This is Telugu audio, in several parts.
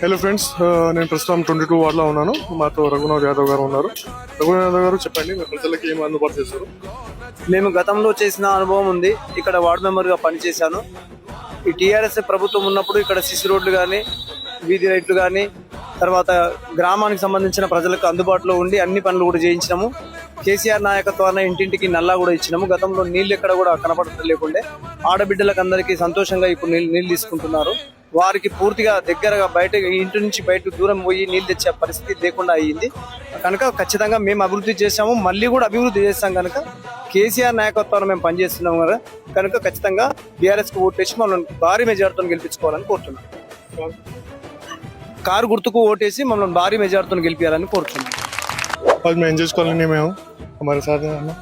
హలో ఫ్రెండ్స్, నేను ప్రస్తుతం 22 వార్డులో ఉన్నాను. మాతో రఘునాథ్ యాదవ్ గారు ఉన్నారు. రఘునాథ్ యాదవ్ గారు చెప్పండి, మీ ప్రజలకి ఏం అందుబాటు చేస్తారు? మేము గతంలో చేసిన అనుభవం ఉంది. ఇక్కడ వార్డు మెంబర్గా పనిచేశాను. ఈ టీఆర్ఎస్ ప్రభుత్వం ఉన్నప్పుడు ఇక్కడ సిసి రోడ్లు కానీ, వీధి లైట్లు కానీ, తర్వాత గ్రామానికి సంబంధించిన ప్రజలకు అందుబాటులో ఉండి అన్ని పనులు కూడా చేయించినాము. కేసీఆర్ నాయకత్వాన్ని ఇంటింటికి నల్లా కూడా ఇచ్చినాము. గతంలో నీళ్లు ఎక్కడ కూడా కనపడటం లేకుండే ఆడబిడ్డలకు అందరికీ సంతోషంగా ఇప్పుడు నీళ్లు తీసుకుంటున్నారు. వారికి పూర్తిగా దగ్గరగా బయట ఇంటి నుంచి బయటకు దూరం పోయి నీళ్ళు తెచ్చే పరిస్థితి లేకుండా అయ్యింది. కనుక ఖచ్చితంగా మేము అభివృద్ధి చేశాము, మళ్ళీ కూడా అభివృద్ధి చేస్తాం. కనుక కేసీఆర్ నాయకత్వాన్ని మేము పనిచేస్తున్నాం కనుక ఖచ్చితంగా బీఆర్ఎస్కి ఓటేసి మమ్మల్ని భారీ మెజార్టీతో గెలిపించుకోవాలని కోరుతున్నాం. కారు గుర్తుకు ఓటేసి మమ్మల్ని భారీ మెజార్టీతో గెలిపించాలని కోరుతున్నాం. आज मैं एंजॉय कॉलोनी में हूँ. हमारे साथ हैं अण्णा.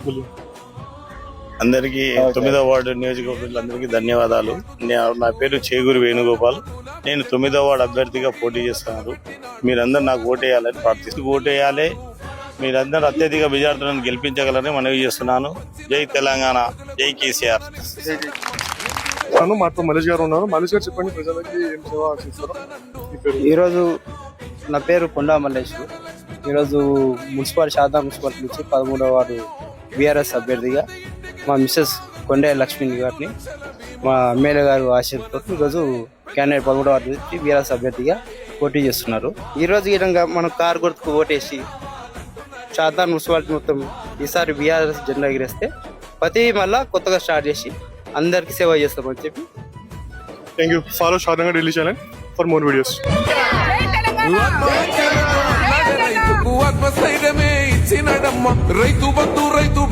बोलिए. అందరికీ 9వ వార్డు నియోజకవర్గులందరికీ ధన్యవాదాలు. నా పేరు చేగూరి వేణుగోపాల్. నేను 9వ వార్డు అభ్యర్థిగా పోటీ చేస్తున్నాను. మీరందరూ నాకు ఓటేయాలని ప్రార్థిస్తూ ఓటేయాలి. మీరందరూ అత్యధిక మెజార్టీలను గెలిపించగలని మనవి చేస్తున్నాను. జై తెలంగాణ, జై కేసీఆర్. మాతో మలేష్ గారు ఉన్నారు. మలేష్ గారు చెప్పండి, ప్రజలకి ఏం సేవ చేస్తారో. ఈరోజు నా పేరు కొండా మల్లేష్. ఈరోజు శారదా మున్సిపాలిటీ నుంచి 13వ వార్డు బీఆర్ఎస్ అభ్యర్థిగా మా మిస్సెస్ కొండే లక్ష్మీ గారిని మా ఎమ్మెల్యే గారు ఆశీర్తో ఈరోజు క్యాండిడేట్ 13వ వార్డు నుంచి బీఆర్ఎస్ అభ్యర్థిగా పోటీ చేస్తున్నారు. ఈరోజు ఈ విధంగా మనం కారు గుర్తుకు ఓటేసి శారదా మున్సిపాలిటీ మొత్తం ఈసారి బీఆర్ఎస్ జెండా ఎగిరేస్తే ప్రతి మళ్ళా కొత్తగా స్టార్ట్ చేసి అందరికీ సేవ చేస్తామని చెప్పి. Thank you. ఫాలో షాదంగా Delhi channel for more videos. Rythu Bandhu రైతు